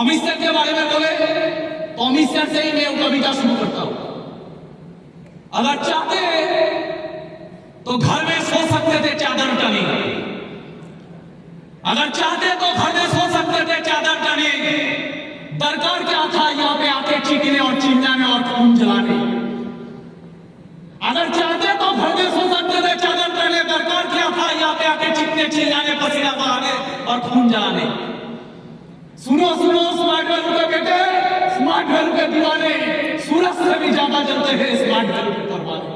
अमित सर के बारे में बोले तो अमित सर से ही मैं वो कविता शुरू करता हूं। अगर चाहते तो घर में सो सकते थे चादर टानी, अगर चाहते तो घर में सो सकते थे चादर टानी। दरकार क्या था यहाँ पे आके चीखने और चिल्लाने और खून जलाने? अगर चाहते तो घर में सो सकते थे चादर टाने। दरकार क्या था यहाँ पे आके चीखने चिल्लाने, पसीना बहाने और खून जलाने? सुनो सुनो स्मार्ट वैल्यू के बेटे, स्मार्ट वैल्यू के दीवाने, सूरज से भी ज्यादा जलते हैं स्मार्ट वैल्यू के परवाने।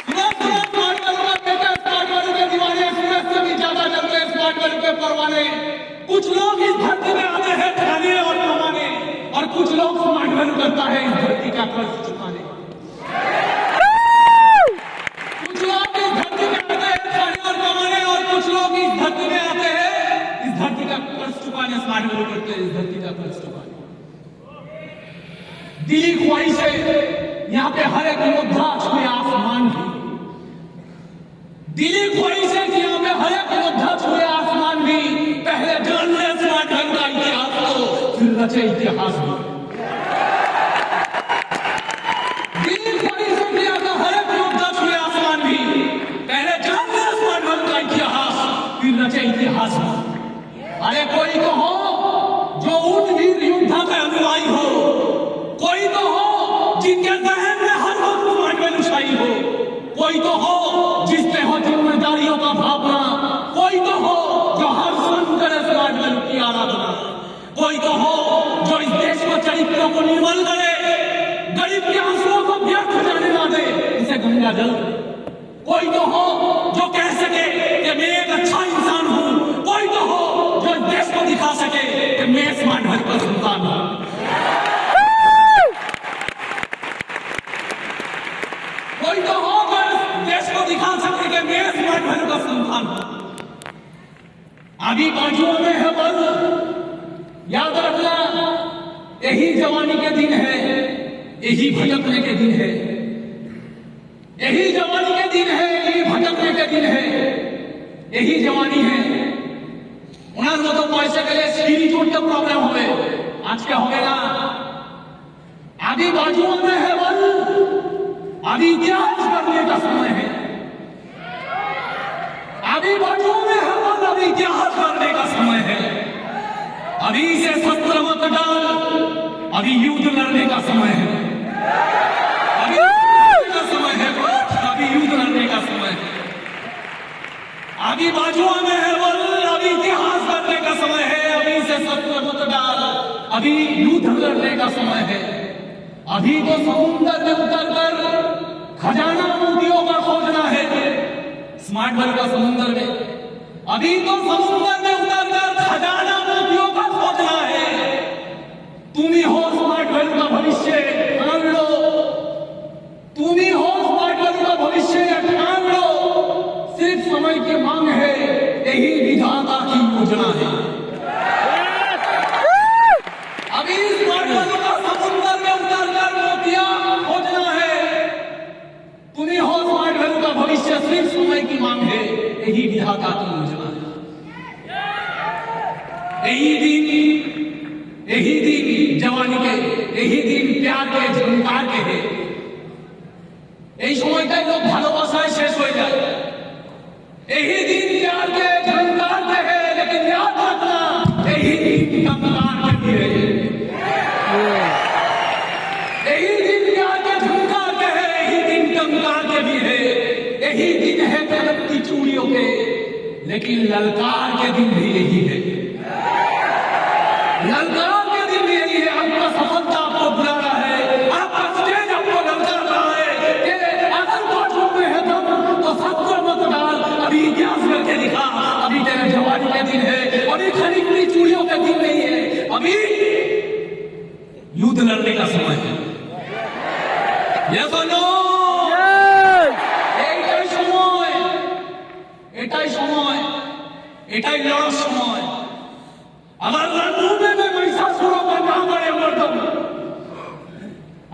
सुनो सुनो स्मार्ट वैल्यू के बेटे, स्मार्ट वैल्यू के दीवाने, सूरज से भी ज्यादा जलते हैं स्मार्ट वैल्यू के परवाने। कुछ लोग इस धरती में आते हैं खाने और कमाने, और कुछ लोग स्मार्ट वैल्यू करता है इस धरती का कर्ज चुकाने। कुछ लोग इस धरती में आते हैं खाने और कमाने, और कुछ लोग इस धरती में आते हैं इस धरती का कर्ज चुकाने। स्मार्ट वैल्यू करते हैं इस धरती का कर्ज चुकाने। दिली ख्वाहिश है यहाँ पे हर एक योद्धा छुए आसमान भी। दिली ख्वाहिश है कि यहाँ पे हर एक योद्धा छुए आसमान भी। पहले जान ले स्मार्ट वैल्यू का इतिहास को, फिर रचे इतिहास भी। दिली ख्वाहिश है कि यहाँ पे हर एक योद्धा छुए आसमान भी। पहले जान ले स्मार्ट वैल्यू का इतिहास, फिर रचे इतिहास भी। अरे कोई तो हो जो उन वीर योद्धा का अनुयायी हो, कोई तो हो जिनके जहन में हर वक्त स्मार्ट वैल्यू छाई हो, कोई तो हो जिसमें हो जिम्मेदारियों का भावना, कोई तो हो जो हर संत करे स्मार्ट वैल्यू की आराधना, कोई तो हो जो इस देश को चरित्रों को निर्मल करे, गरीब के आंसुओं को व्यर्थ जाने ना दे, इसे गंगा जल। कोई तो हो जो कह सके कि मैं एक अच्छा इंसान हूं, कोई तो हो जो इस देश को दिखा सके कि मैं स्मार्ट वैल्यू का संतान हूं। कोई तो हो जो इस देश को दिखा सके कि मैं स्मार्ट वैल्यू का संतान हूं। अभी बाजुओं में है बल, याद रखना यही जवानी के दिन है, यही भटकने के दिन है, यही जवानी के दिन है, यही भटकने के दिन है, यही जवानी है। उनार मतो पैसे के लिए सीढ़ी चोटते प्रॉब्लम होवे, आज क्या होगा? अभी बाजुओं में है बल, अभी इतिहास करने का समय है। अभी बाजुओं में है बल, अभी इतिहास करने का समय है। अभी से शस्त्र मत डाल, अभी युद्ध लड़ने का समय है। अभी का समय है। अभी बाजुआ में है बल, अभी इतिहास करने का समय है, अभी से सत्य मत डाल, अभी युद्ध लड़ने का समय है। अभी तो समुद्र में उतरकर खजाना मोतियों का खोजना है, स्मार्ट वर्ल्ड का समुद्र में। अभी तो समुद्र में उतरकर खजाना मोतियों का खोजना है। तुम ही हो स्मार्ट वर्ल्ड का भविष्य, ठान लो। तुम ही हो स्मार्ट वर्ल्ड का भविष्य, ठान लो। सिर्फ समय की मांग है, यही विधाता की योजना है। अभी स्मार्ट वर्ल्ड का समुद्र में उतरकर मोतियां खोजना है। तुम ही हो स्मार्ट वर्ल्ड का भविष्य, सिर्फ समय की मांग है, यही विधाता की योजना है। यही दिन जवानी के, यही दिन प्यार के, झंकार के है। এই সময়টাই লোক ভালোবাসায় শেষ হয়ে যায়। यही दिन प्यार के झंकार के है, लेकिन याद रखना यही दिन कंकार के भी है। यही दिन प्यार के झंकार के है, यही दिन कंकार के भी है। यही दिन है कनक की चूड़ियों के, लेकिन ललकार के दिन भी यही है। ललकार के दिन भी यही है। आपका सफलता आपको बुला रहा है, आपका स्टेज आपको ललकार रहा है कि अगर बाथरूम में है तो सत्य मत डाल, अभी इतिहास करके दिखा। अभी तेरे जवानी के दिन है, अभी खरीदनी चूड़ियों के दिन नहीं है, अभी युद्ध लड़ने का समय है। Yes or no? এটাই সময়, এটাই সময়, এটাই লড়ার সময়। अगर रणभूमि में महिषासुरों का ना बड़े मर्दन,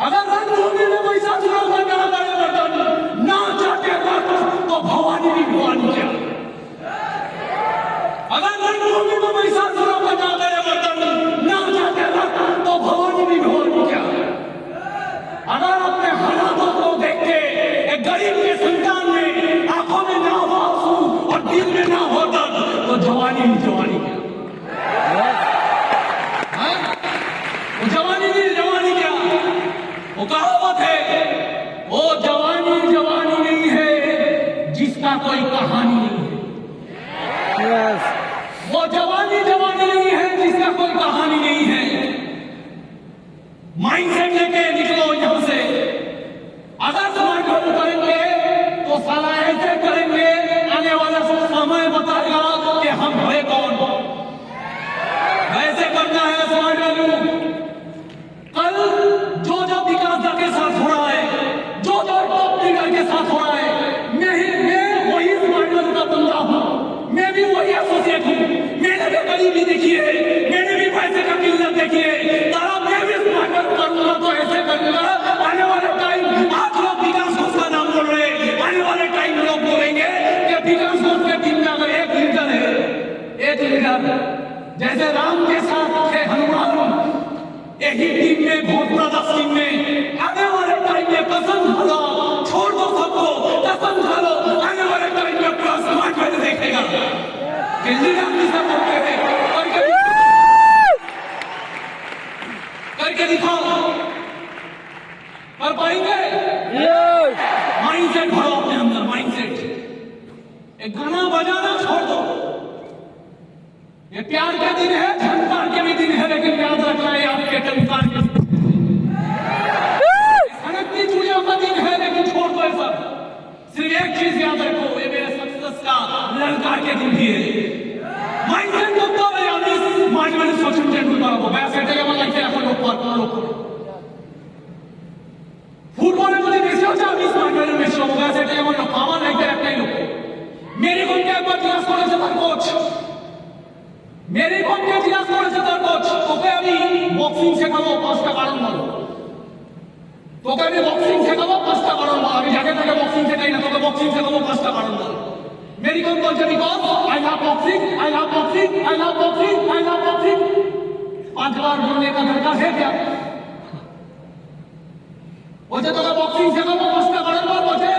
अगर रणभूमि में महिषासुरों का ना बड़े मर्दन, ना चाहते रथ तो भवानी भी भवानी क्या। अगर रणभूमि में महिषासुरों का ना बड़े मर्दन, ना चाहते रथ तो भवानी भी भवानी क्या। अगर अपने हालातों को देख के एक गरीब के संतान में आंखों में ना हो आंसू और दिल में ना हो दर्द, तो जवानी ही जवानी क्या। वो जवानी नहीं, जवानी क्या। वो कहावत है, वो जवानी जवानी नहीं है जिसका कोई कहानी नहीं है। वो जवानी जवानी नहीं है जिसका कोई कहानी नहीं है। माइंडसेट लेके निकलो यहां से। अगर स्मार्ट वर्क करेंगे तो साला ऐसे करेंगे, आने वाला समय बताएगा कि हम है कौन। वैसे करना है स्मार्ट वैल्यू। कल जो विकास के साथ हो रहा है, जो टॉप लीडर के साथ हो रहा है, मैं वही स्मार्ट वैल्यू का बंदा हूं, मैं भी वही एसोसिएट हूं। मैंने भी गरीबी देखी है, मैंने भी पैसे का किल्लत देखी है। तारा मैं भी स्मार्ट वर्क करूंगा तो ऐसे करूंगा। आने वाले टाइम आज लोग विकास घोष का नाम बोल रहे हैं, आने वाले टाइम लोग बोलेंगे कि विकास घोष के टीम में अगर एक लीडर है, एक लीडर जैसे राम के साथ थे हनुमान, यही टीम में भूत ब्रदर्स टीम में आने वाले टाइम में कसम खा लो, छोड़ दो सबको, कसम खा लो, आने वाले टाइम में पूरा समाज में देखेगा कि लीडर किसे बोलते हैं। करके दिखाओ, कर पाएंगे। माइंडसेट भरो अपने अंदर, माइंडसेट। एक गाना बजाना छोड़ दो। ये प्यार का दिन है, झंकार के भी दिन है, लेकिन याद रखना है आपके टंकार के खनकती चूड़ियों का दिन है, लेकिन छोड़ दो सब। सिर्फ एक चीज याद रखो, ये मेरे सक्सेस का ललकार के दिन भी है। माइंडसेट করতে হবে। আমি মাঝে মাঝে সচিন টেন্ডুলকার হবো, ব্যাস এটাই আমার লাইফে এখন লক্ষ্য। ফুটবলে যদি মেসি হচ্ছে, আমি স্মার্ট ওয়ার্ল্ডের মেসি হবো, ব্যাস এটাই আমার লক্ষ্য। আমার লাইফের একটাই লক্ষ্য। মেরি কোনকে একবার জিজ্ঞাসা করেছে তার কোচ, মেরি কোনকে জিজ্ঞাসা করেছে তার কোচ, তোকে আমি বক্সিং শেখাবো 5টা কারণ বলো। তোকে আমি বক্সিং শেখাবো 5টা কারণ বলো। আমি যাকে তাকে বক্সিং শেখাই না, তোকে বক্সিং শেখাবো 5টা কারণ বলো। मेरी कौन बोलছে because I love boxing, I love boxing, I love boxing, I love boxing. 5 बार बोलने का दरकार है क्या? बोलছে তোকে বক্সিং শেখাবো 5টা কারণ বল। बोलছে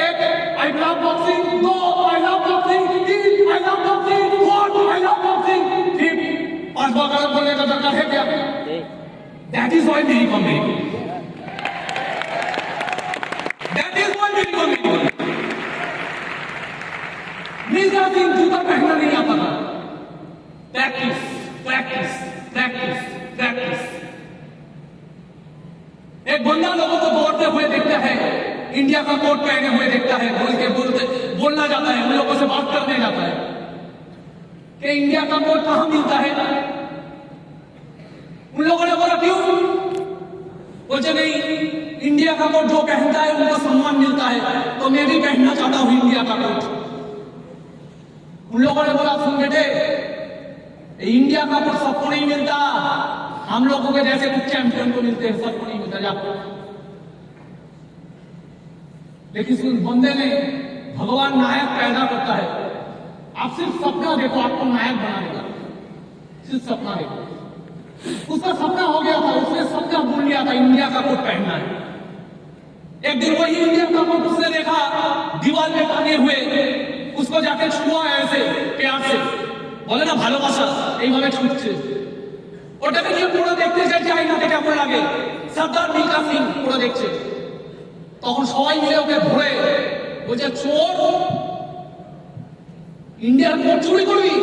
एक आई लव बॉक्सिंग, 2 आई लव बॉक्सिंग, 3 आई लव बॉक्सिंग, 4 आई लव बॉक्सिंग, 5 बार कारण बोलने का दरकार है क्या? दैट इज व्हाई मेरी कॉम, दैट इज व्हाई मेरी कॉम। मिल्खा सिंह जूता पहनना नहीं आता था। Practice practice practice practice. एक बंदा लोगों को दौड़ते हुए देखता है, इंडिया का कोट पहने हुए देखता है, बोलना जाता है, उन लोगों से बात करने जाता है कि इंडिया का कोट कहां मिलता है। उन लोगों ने बोला क्यों? बोलते नहीं, इंडिया का कोट जो पहनता है उनको सम्मान मिलता है, तो मैं भी पहनना चाहता हूं इंडिया का कोट। उन लोगों ने बोला सुन बेटे, इंडिया का कोट सबको नहीं मिलता, हम लोगों के जैसे कुछ चैंपियन को मिलते हैं, सबको नहीं मिलता। जा लेकिन उस बंदे ने, भगवान नायक पैदा करता है, आप सिर्फ सपना देखो, आपको नायक बना देगा। सिर्फ सपना देखो। उसका सपना हो गया था, उसने सपना भूल लिया था इंडिया का कोट पहनना है। एक दिन वही इंडिया का कोट उसने देखा दीवार में टांगे हुए, उसको जाके छुआ ऐसे प्यार से, बोले ना ভালোবাসা এইভাবে ছুটছে। ওটাকে নিয়ে পুরো দেখতে চাইছে আয়নাতে কেমন লাগে। সর্দার মিল্খা সিং পুরো দেখছে। তখন সবাই মিলে ওকে ধরে বলছে চোর, ইন্ডিয়ার কোট চুরি করবি?